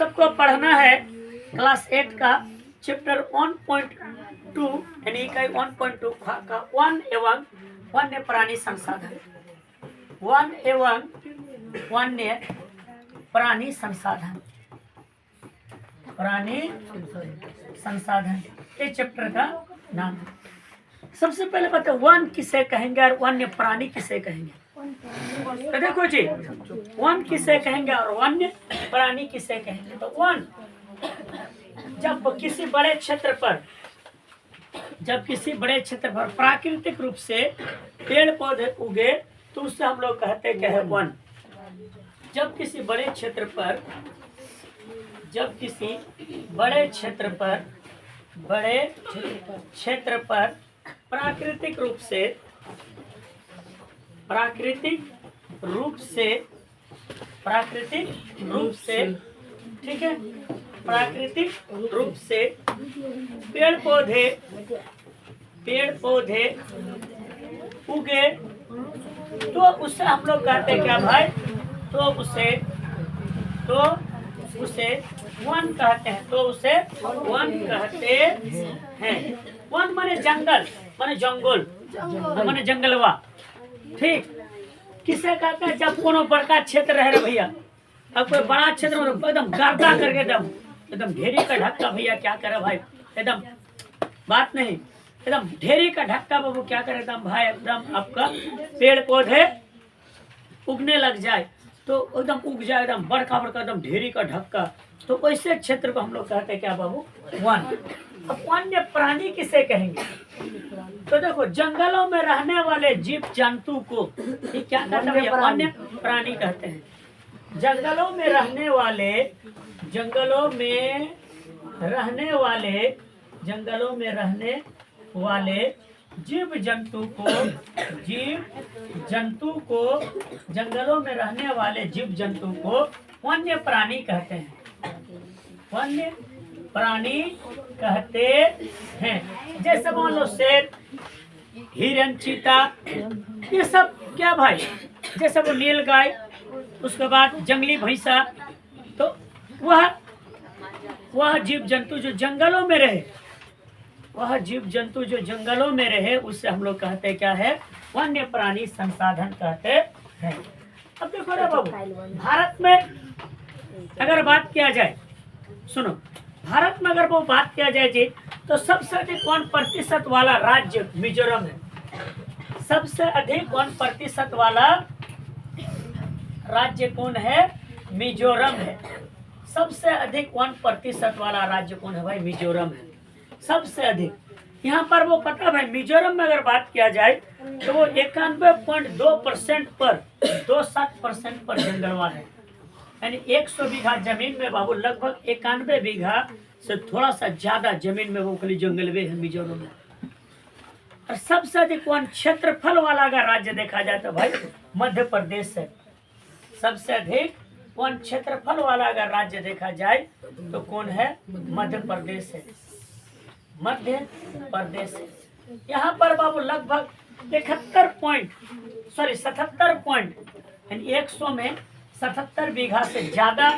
सबको पढ़ना है क्लास 8 का चैप्टर 1.2 यानी इकाई 1.2 का वन एवं वन्य प्राणी संसाधन। वन एवं वन्य प्राणी संसाधन, प्राणी संसाधन ये चैप्टर का नाम है। सबसे पहले बताओ वन किसे कहेंगे और वन्य प्राणी किसे कहेंगे। तो देखो जी, वन किसे कहेंगे और वन्य प्राणी किसे कहेंगे। तो वन जब किसी बड़े क्षेत्र पर प्राकृतिक रूप से पेड़ पौधे उगे तो उससे हम लोग कहते क्या है वन। जब किसी बड़े क्षेत्र पर प्राकृतिक रूप से पेड़ पौधे उगे तो उससे हम लोग कहते क्या भाई, तो उसे वन कहते हैं। तो उसे वन कहते हैं। वन माने जंगल, माने जंगल, माने जंगलवा। ठीक, किसे कहते हैं जब कोनो बड़का क्षेत्र रहे भैया। अब कोई बड़ा क्षेत्र में एकदम गर्दा करके एकदम ढेरी का ढक्का भैया क्या करे भाई, एकदम बात नहीं, एकदम ढेरी का ढक्का बाबू क्या करे एकदम भाई, एकदम आपका पेड़ पौधे उगने लग जाए तो एकदम उग जाए एकदम बड़का एकदम ढेरी का ढक्का। तो वैसे क्षेत्र को हम लोग कहते हैं क्या बाबू, वन। अब वन्य प्राणी किसे कहेंगे। तो देखो जंगलों में रहने वाले जीव जंतु को ये क्या कहते हैं, वन्य प्राणी कहते हैं। जंगलों में रहने वाले जीव जंतु को वन्य प्राणी कहते हैं। वन्य प्राणी कहते हैं। जैसे मान लो शेर, हिरन, चीता, ये सब क्या भाई, जैसे वो नीलगाय, उसके बाद जंगली भैंसा। तो वह जीव जंतु जो जंगलों में रहे उससे हम लोग कहते क्या है, वन्य प्राणी संसाधन कहते हैं। अब देखो रे बाबू, भारत में अगर बात किया जाए, सुनो, भारत में अगर वो बात किया जाए जी तो सबसे अधिक 1% वाला राज्य मिजोरम है। सबसे अधिक 1% वाला राज्य कौन है, मिजोरम है। सबसे अधिक 1% वाला राज्य कौन है भाई, मिजोरम है सबसे अधिक। यहाँ पर वो पता भाई, मिजोरम में अगर बात किया जाए तो वो 91.2% पर 62% पर जंगलवा है। यानी 100 बीघा जमीन में बाबू लगभग 91 बीघा से थोड़ा सा ज्यादा जमीन में वो खाली जंगलवे है मिजोरम में। और सबसे अधिक वन क्षेत्रफल वाला अगर राज्य देखा जाए तो भाई मध्य प्रदेश है। सबसे अधिक वन क्षेत्रफल वाला अगर राज्य देखा जाए तो कौन है, मध्य प्रदेश है। मध्य प्रदेश है। यहाँ पर बाबू लगभग 77 पॉइंट यानी 100 में 77 बीघा से ज्यादा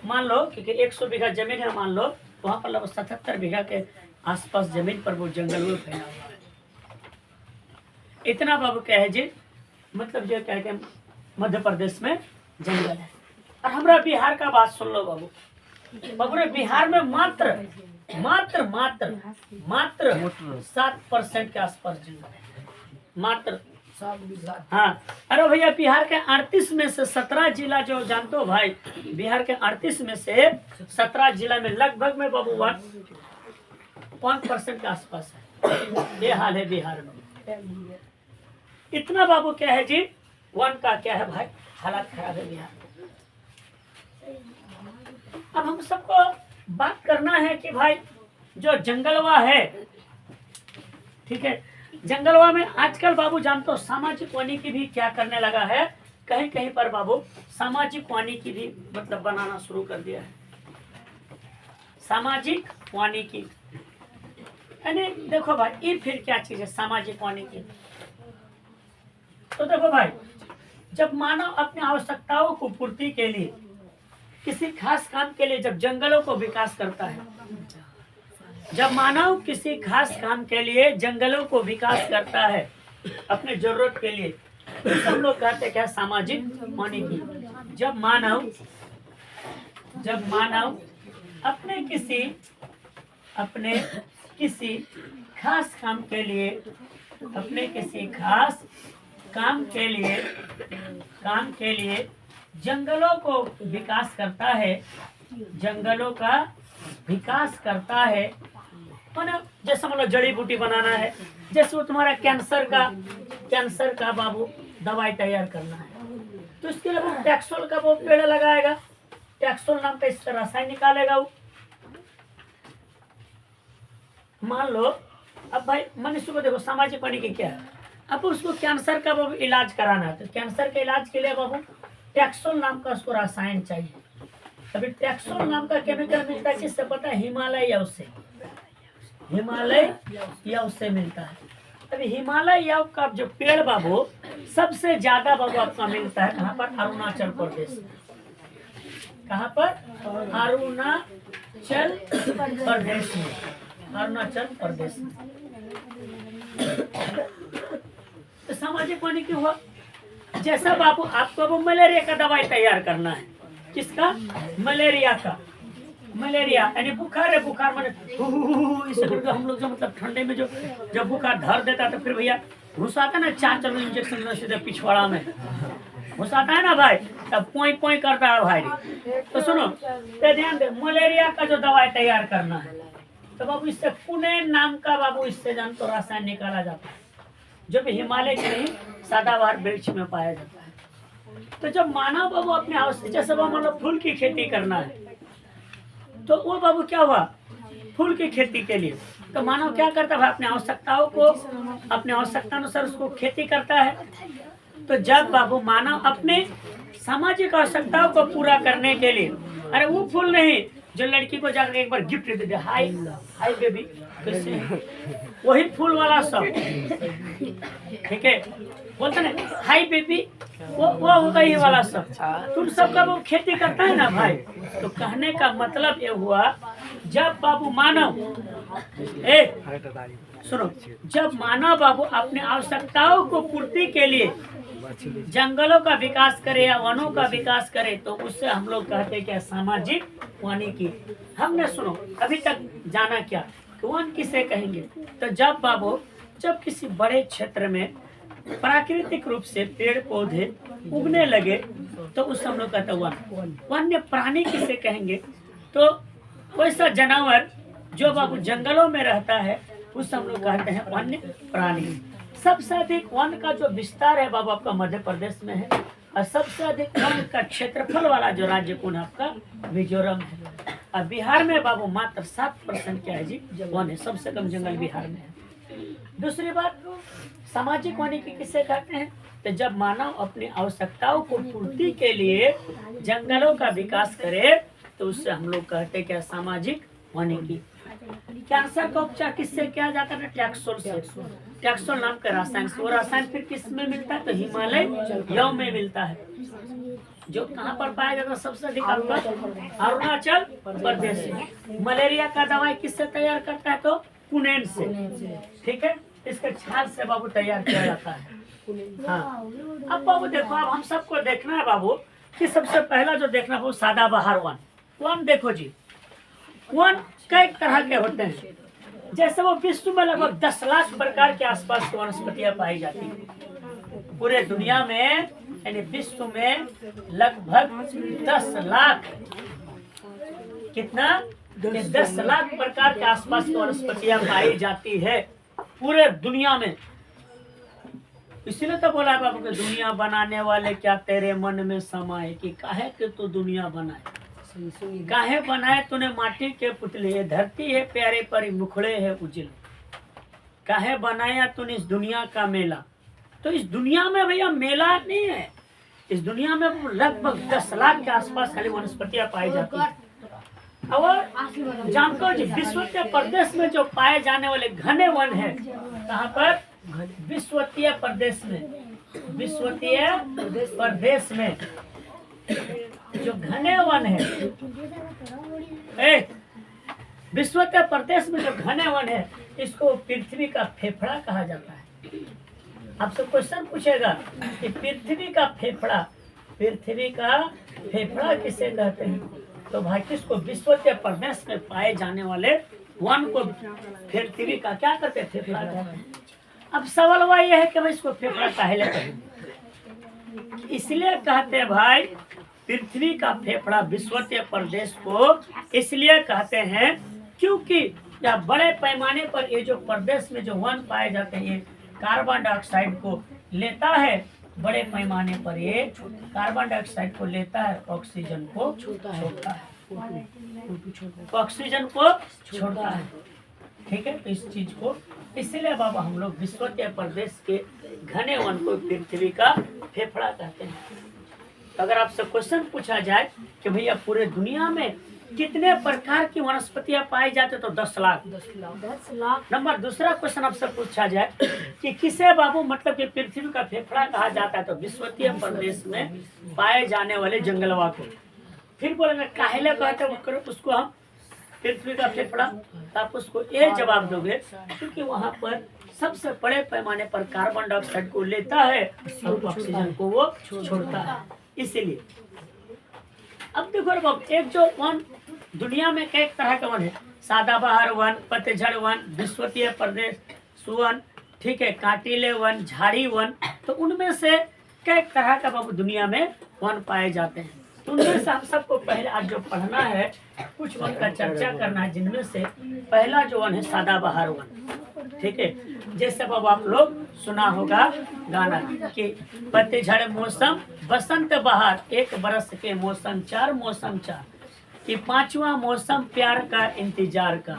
मान लो, क्योंकि 100 बीघा जमीन है मान लो, वहाँ पर लगभग 77 बीघा के आसपास जमीन पर वो जंगल में फैला हुआ है। इतना बाबू क्या है जी, मतलब जो क्या है मध्य प्रदेश में जंगल है। और हमारा बिहार का बात सुन लो बाबू। बाबू बिहार में मात्र 7% के आसपास जंगल है, मात्र। हाँ, अरे भैया बिहार के 38 में से 17 जिला जो जानते हो भाई, बिहार के 38 में से 17 जिला में लगभग में बाबू 1% के आसपास है। ये हाल है बिहार में। इतना बाबू क्या है जी, वन का क्या है भाई, हालत खराब है बिहार में। अब हम सबको बात करना है कि भाई जो जंगलवा है, ठीक है, जंगलवा में आजकल बाबू जानते हो सामाजिक वानिकी भी क्या करने लगा है, कहीं कहीं पर बाबू सामाजिक वानिकी भी मतलब बनाना शुरू कर दिया है। सामाजिक वानिकी यानी देखो भाई, ये फिर क्या चीज है सामाजिक वानिकी। तो देखो भाई, जब मानव अपनी आवश्यकताओं को पूर्ति के लिए किसी खास काम के लिए जब जंगलों को विकास करता है, जब मानव किसी खास काम के लिए जंगलों को विकास करता है अपने जरूरत के लिए, तो हम लोग कहते हैं क्या, सामाजिक वानिकी। जब मानव अपने किसी खास काम के लिए, अपने किसी खास काम के लिए जंगलों को विकास करता है, जंगलों का विकास करता है। मानो जैसे मतलब जड़ी बूटी बनाना है, जैसे वो तुम्हारा कैंसर का बाबू दवाई तैयार करना है, तो इसके लिए वो टैक्सोल का वो पेड़ लगाएगा, टैक्सोल नाम का इसका रसायन निकालेगा वो। मान लो अब भाई मनुष्य को देखो, सामाजिक वानिकी क्या है, अब उसको कैंसर का बाबू इलाज कराना है, तो कैंसर के इलाज के लिए बाबू टैक्सोल नाम का उसको रसायन चाहिए। अभी टैक्सोल नाम का केमिकल मिलता है किससे पता है, हिमालय या उससे मिलता है। अभी हिमालय या का जो पेड़ बाबू सबसे ज्यादा बाबू आपका मिलता है कहाँ पर, अरुणाचल प्रदेश। कहाँ पर, अरुणाचल प्रदेश में। तो सामाजिक वानिकी हुआ। जैसा बाबू आपको वो मलेरिया का दवाई तैयार करना है, किसका, मलेरिया यानी बुखार है, बुखार माने इसे करके हम लोग जो मतलब ठंडे में जो जब बुखार धर देता तो फिर भैया घुसाता ना, 4 इंजेक्शन सीधे पिछवाड़ा में घुसाता है ना भाई, तब पोई करता है भाई। तो सुनो, तो ध्यान दे, मलेरिया का जो दवाई तैयार करना है, तो बाबू इससे पुणे नाम का बाबू इससे जान तो रसायन निकाला जाता है, जो भी हिमालय के नहीं सदाबहार वृक्ष में पाया जाता है। तो जब मानव बाबू अपने आवश्यक, जैसे मतलब फूल की खेती करना है, तो वो बाबू क्या हुआ, फूल की खेती के लिए तो मानव क्या करता है, अपने आवश्यकता अनुसार उसको खेती करता है। तो जब बाबू मानव अपने सामाजिक आवश्यकताओं को पूरा करने के लिए, अरे वो फूल नहीं जो लड़की को जाकर एक बार गिफ्ट दे दे, हाय बेबी, वही फूल वाला सब, ठीक है, बोलते ना हाय बेबी, वो होगा ये वाला सब, तुम सबका वो खेती करता है ना भाई। तो कहने का मतलब ये हुआ, जब बाबू मानव सुनो, जब मानव बाबू अपने आवश्यकताओं को पूर्ति के लिए जंगलों का विकास करे या वनों का विकास करे, तो उससे हम लोग कहते हैं क्या, सामाजिक वानिकी। हमने सुनो अभी तक जाना क्या, वन किसे कहेंगे, तो जब किसी बड़े क्षेत्र में प्राकृतिक रूप से पेड़ पौधे उगने लगे, तो उस हम लोग कहते हैं वन। वन्य प्राणी किसे कहेंगे, तो वैसा जानवर जो बाबू जंगलों में रहता है, उस हम लोग कहते हैं वन्य प्राणी। सबसे अधिक वन का जो विस्तार है बाबू आपका मध्य प्रदेश में है, और सबसे अधिक वन का क्षेत्रफल वाला जो राज्य कौन है आपका, मिजोरम है। और बिहार में बाबू मात्र 7% क्या है जी, वन है, सबसे कम जंगल बिहार में है। दूसरी बात, सामाजिक वानिकी किसे कहते हैं, तो जब मानव अपनी आवश्यकताओं को पूर्ति के लिए जंगलों का विकास करे, तो उससे हम लोग कहते हैं क्या, सामाजिक वानिकी। कैंसर का उपचार किससे किया जाता है, टैक्सोल से। टैक्सोल नाम का रसायन, वो रसायन फिर किस में मिलता है, तो हिमालय यव में मिलता है, जो कहाँ पर पाया जाता है सबसे अधिक आपका, अरुणाचल प्रदेश में। मलेरिया का दवाई किससे तैयार करता है, तो पुणे से, ठीक है, इसके छाल से बाबू तैयार किया जाता है। हाँ, अब बाबू देखो, अब हम सबको देखना है बाबू कि सबसे पहला जो देखना है वो सदाबहार वन देखो जी। वन कई तरह के होते हैं, जैसे वो विश्व में लगभग 10 लाख प्रकार के आसपास की वनस्पतियां पाई जाती हैं पूरे दुनिया में, यानी विश्व में लगभग 10 लाख, कितना, 10 लाख प्रकार के आसपास की वनस्पतियां पाई जाती है पूरे दुनिया में। इसीलिए तो बोला है बाबू कि दुनिया बनाने वाले क्या तेरे मन में समाए, कि काहे के तू दुनिया बनाए, काहे बनाए तूने माटी के पुतले, ये धरती है प्यारे पर मुखड़े है उजले, काहे बनाया तूने इस दुनिया का मेला। तो इस दुनिया में भैया मेला नहीं है, इस दुनिया में लगभग 10 लाख के आसपास खाली वनस्पतियां पाई जाती है। और जानते हो जी, विश्वतीय प्रदेश में जो पाए जाने वाले घने वन है, कहाँ पर, विश्वतीय प्रदेश में जो घने वन है, विश्वत्य प्रदेश में जो घने वन है, इसको पृथ्वी का फेफड़ा कहा जाता है। आपसे क्वेश्चन पूछेगा कि पृथ्वी का फेफड़ा किसे कहते हैं, तो भाई किसको? विश्वत्य प्रदेश में पाए जाने वाले वन को पृथ्वी का क्या कहते हैं? फेफड़ा कहते हैं। अब सवाल वह यह है कि भाई इसको फेफड़ा काहे कहते हैं? इसलिए कहते हैं भाई, पृथ्वी का फेफड़ा विश्वत्य प्रदेश को इसलिए कहते हैं क्योंकि या बड़े पैमाने पर ये जो प्रदेश में जो वन पाए जाते हैं, ये कार्बन डाइऑक्साइड को लेता है। बड़े पैमाने पर ये कार्बन डाइऑक्साइड को लेता है, ऑक्सीजन को छोड़ता है, ऑक्सीजन को छोड़ता है। ठीक है, तो इस चीज को इसलिए बाबा हम लोग विश्वत्य प्रदेश के घने वन को पृथ्वी का फेफड़ा कहते हैं। तो अगर आपसे क्वेश्चन पूछा जाए कि भैया पूरे दुनिया में कितने प्रकार की वनस्पतियां पाई जाते, तो 10 लाख। नंबर दूसरा क्वेश्चन आपसे पूछा जाए कि किसे बाबू मतलब कि पृथ्वी का फेफड़ा कहा जाता है, तो विश्वत्य प्रदेश में पाए जाने वाले जंगलवा को। फिर बोलेंगे काहेले कहते हैं उसको हम पृथ्वी का फेफड़ा, तो आप उसको ये जवाब दोगे क्योंकि वहाँ पर सबसे बड़े पैमाने पर कार्बन डाइऑक्साइड को लेता है और ऑक्सीजन को वो छोड़ता है, इसीलिए। अब देखो बाबू, एक जो वन दुनिया में कई तरह का वन है, सदाबहार वन, पतझड़ वन, विश्वत्य प्रदेश वन, ठीक है, कांटीले वन, झाड़ी वन, तो उनमें से कई तरह का बाबू दुनिया में वन पाए जाते हैं। तो उनमें से हम सबको पहले आज जो पढ़ना है, कुछ वन का चर्चा करना है, जिनमें से पहला जो वन है सदाबहार वन। ठीक है, जैसे बाबू आप लोग सुना होगा गाना कि पतझड़ मौसम बसंत बहार, एक बरस के मौसम चार, मौसम चार, कि पांचवा मौसम प्यार का इंतजार का।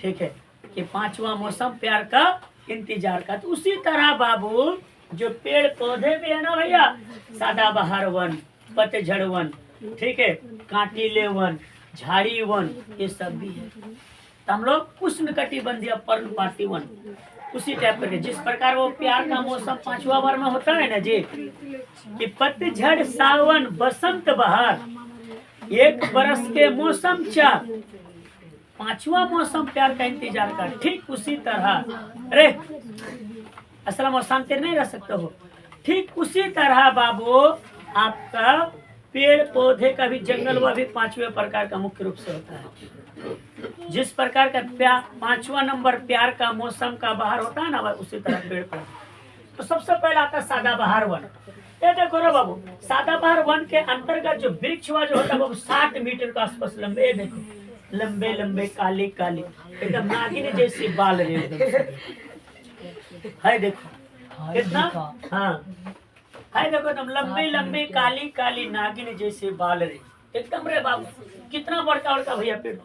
ठीक है, कि पांचवा मौसम प्यार का इंतजार का। तो उसी तरह बाबू जो पेड़ पौधे भी है ना भैया, सदाबहार वन, पतझड़ वन, ठीक है, कांटीले वन, झाड़ी वन, ये सब भी है। तो हम लोग उष्णकटिबंधीय पर्णपाती वन उसी टाइप के, जिस प्रकार वो प्यार का मौसम पांचवा बार में होता है ना जी, कि पतझड़ सावन बसंत बहार, एक बरस के मौसम चार, पांचवा मौसम प्यार का इंतजार का। ठीक उसी तरह, अरे असल में शांति नहीं रह सकते हो, ठीक उसी तरह बाबू आपका पेड़ पौधे का भी जंगल वह भी पांचवें प्रकार का मुख्य रूप से होता है। जिस प्रकार का पांचवा नंबर प्यार का मौसम का बहार होता है ना, उसी तरह पेड़ पौधे। तो सबसे पहला आता है सदाबहार वन। ये देखो रे बाबू, सदाबहार वन के अंतर्गत जो वृक्ष हुआ जो होता है बाबू 60 मीटर का आसपास लंबे, ये देखो लंबे लंबे काली काली एकदम नागिन जैसी बाल रे है, देखो कितना, हाँ है, देखो एकदम लंबी लंबी काली काली नागिन जैसे बाल रे एकदम रे बाबू, कितना बड़का बड़का भैया पेड़।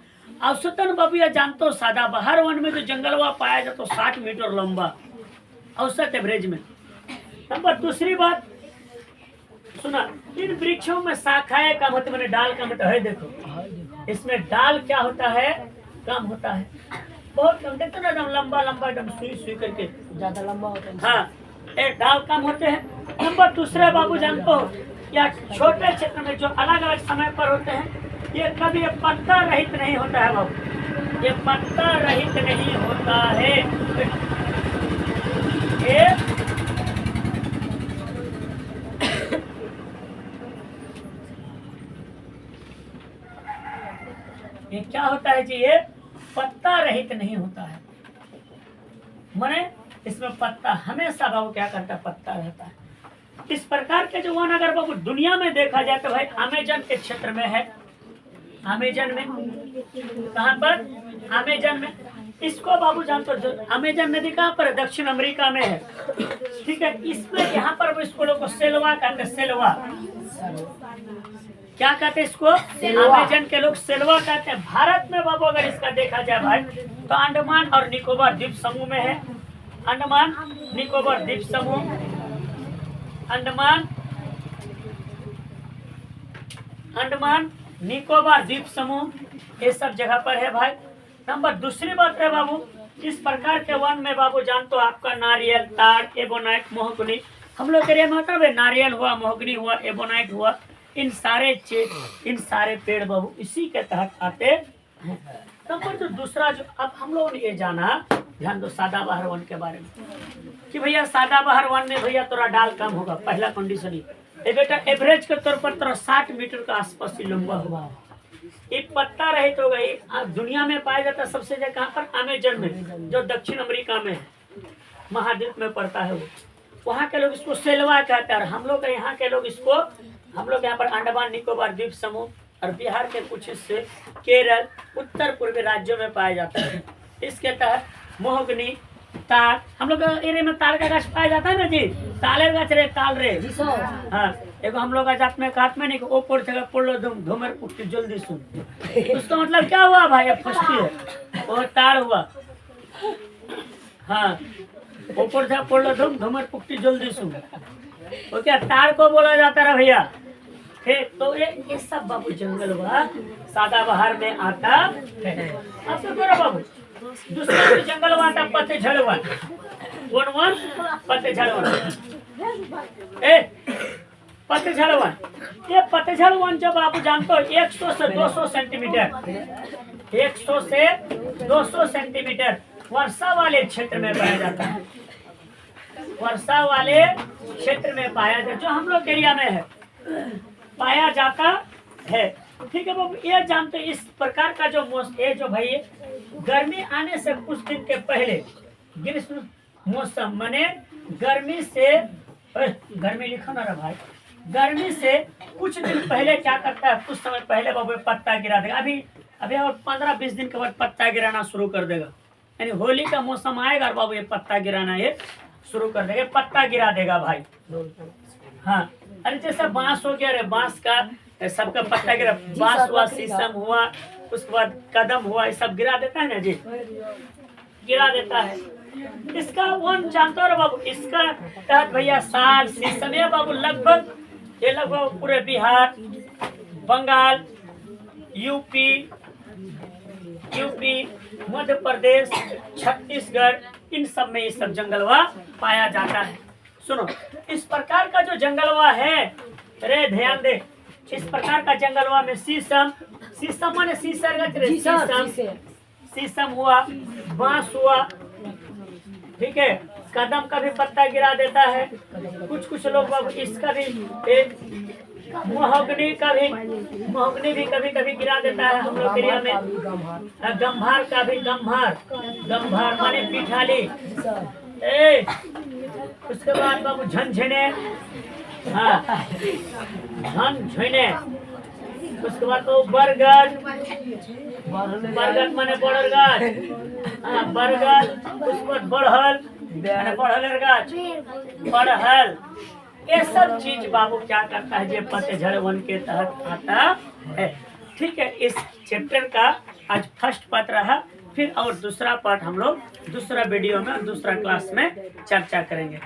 औसतन बाबू या जानते हो सदाबहार वन में जो जंगलवा पाया जाता है 60 मीटर लंबा औसत एवरेज में। नंबर दूसरी बात सुना, इन वृक्षों में शाखाएं कम होती, मैंने डाल कम होता है, देखो इसमें डाल क्या होता है, कम होता है, बहुत कम। देखते ना एकदम लंबा लंबा एकदम सुई सुई करके, ज्यादा लंबा होता है, हाँ एक डाल कम होते हैं। नंबर दूसरा बाबू जानते हो या छोटे क्षेत्र में जो अलग अलग समय पर होते हैं, ये कभी ये पत्ता रहित नहीं होता है बाबू, ये पत्ता रहित नहीं होता है। ये क्या होता है जी, ये पत्ता रहित नहीं होता है, माने इसमें पत्ता हमेशा बाबू क्या करता है, पत्ता रहता है। इस प्रकार के जो वन अगर बाबू दुनिया में देखा जाए तो भाई अमेजन के क्षेत्र में है, अमेजन में, कहाँ पर, अमेजन में। इसको बाबू जानते हो, अमेजन नदी कहाँ पर है, दक्षिण अमेरिका में है, ठीक है। इसमें यहाँ पर इसको लोग को सेलवा कहते हैं, सेलवा क्या कहते हैं इसको, अमेजन के लोग सेलवा कहते हैं। भारत में बाबू अगर इसका देखा जाए भाई तो अंडमान और निकोबार द्वीप समूह में है, अंडमान निकोबार द्वीप समूह, अंडमान निकोबार द्वीप समूह, ये सब जगह पर है भाई। नंबर दूसरी बात है बाबू, इस प्रकार के वन में बाबू जानते हो आपका नारियल, ताड़, एबोनाइट, मोहगनी, हम लोग एरिया में होता है नारियल हुआ, मोहगनी हुआ, एबोनाइट हुआ, इन सारे पेड़ बाबू इसी के तहत आते हैं। तब पर जो दूसरा जो अब हम लोगों ने ये जाना, ध्यान दो सदाबहार वन के बारे में कि भैया सदाबहार वन में भैया तोरा डाल कम होगा। पहला कंडीशन ये बेटा एवरेज के तौर पर तोरा 60 मीटर का आसपास ही लंबा होगा। एक पत्ता रहित होगा। ये दुनिया में पाया जाता है सबसे ज्यादा कहाँ पर? अमेजन में, जो दक्षिण अमेरिका में है, महाद्वीप में पड़ता है वो। वहाँ के लोग इसको सेलवा कहते हैं। और हम लोग यहाँ के लोग इसको, हम लोग यहाँ पर अंडमान निकोबार द्वीप समूह और बिहार के कुछ हिस्से, केरल, उत्तर पूर्वी राज्यों में पाया जाता है। इसके तहत मोहगनी, ताल, हम लोग एरिया में ताल का गाछ पाया जाता है ना जी, तालेर गाछ रे, ताल रे। हाँ, एगो हम लोग जात में कहत में नहीं कि ओ पोड़ जगह पोड़ लो धूमर पुट्टी जल्दी सुन। उसका मतलब क्या हुआ भाई? अब फंसती है वो ताड़ हुआ। हाँ, ऊपर से पोड़ लो धूमर पुट्टी जल्दी सुन। तो क्या ताड़ को बोला जाता है भैया? ठीक, तो ये सब बाबू जंगल हुआ, सदाबहार में आता है। अब तो करो बाबू दूसरा भी जंगल हुआ था, पतझड़ वन। कौन वन? पतझड़ वन। पतझड़ वन, ये पतझड़ वन जब आप जानते हो 100 से 200 सेंटीमीटर, 100 से 200 सेंटीमीटर वर्षा वाले क्षेत्र में पाया जाता है। वर्षा वाले क्षेत्र में पाया जाता है, जो हम लोग एरिया में है पाया जाता है। ठीक है बाबू, ये जानते इस प्रकार का जो मौसम, ये जो भाई गर्मी आने से कुछ दिन के पहले ग्रीष्म मौसम माने गर्मी से, गर्मी लिखो ना रे भाई, गर्मी से कुछ दिन पहले क्या करता है? कुछ समय पहले बाबू पत्ता गिरा देगा। अभी और 15-20 दिन के बाद पत्ता गिराना शुरू कर देगा। यानी होली का मौसम आएगा और बाबू ये पत्ता गिराना ये शुरू कर देगा, पत्ता गिरा देगा भाई। हाँ, अरे जैसे बांस हो गया रे, बांस का सबका पत्ता गिरा, बांस हुआ, शीशम हुआ, उसके बाद कदम हुआ, ये सब गिरा देता है ना जी, गिरा देता है। इसका वन जानते हो बाबू, इसका तहत भैया साल, शीशम, ये बाबू लगभग पूरे बिहार, बंगाल, यूपी, मध्य प्रदेश, छत्तीसगढ़, इन सब में ये सब जंगलवा पाया जाता है। सुनो, इस प्रकार का जो जंगलवा है रे, ध्यान दे, इस प्रकार का जंगलवा में शीशम माने शीशम हुआ, बांस हुआ, ठीक है, कदम का भी पत्ता गिरा देता है। कुछ लोग बाबू इसका भी, मोहगनी भी कभी कभी गिरा देता है हम लोग एरिया में। गंभार का भी, गंभार माने पिठाली। उसके बाद बाबू झंझने, हाँ झंझने। उसके बाद तो बरगद माने बड़र गाछ, हाँ बरगद। उसके बाद बड़हल बड़हलेर गाछ, बड़हल। ये सब चीज बाबू क्या करता है? ये पतझड़ वन के तहत आता है। ठीक है, इस चैप्टर का आज फर्स्ट पार्ट रहा। फिर और दूसरा पार्ट हम लोग दूसरा वीडियो में, दूसरा क्लास में चर्चा करेंगे।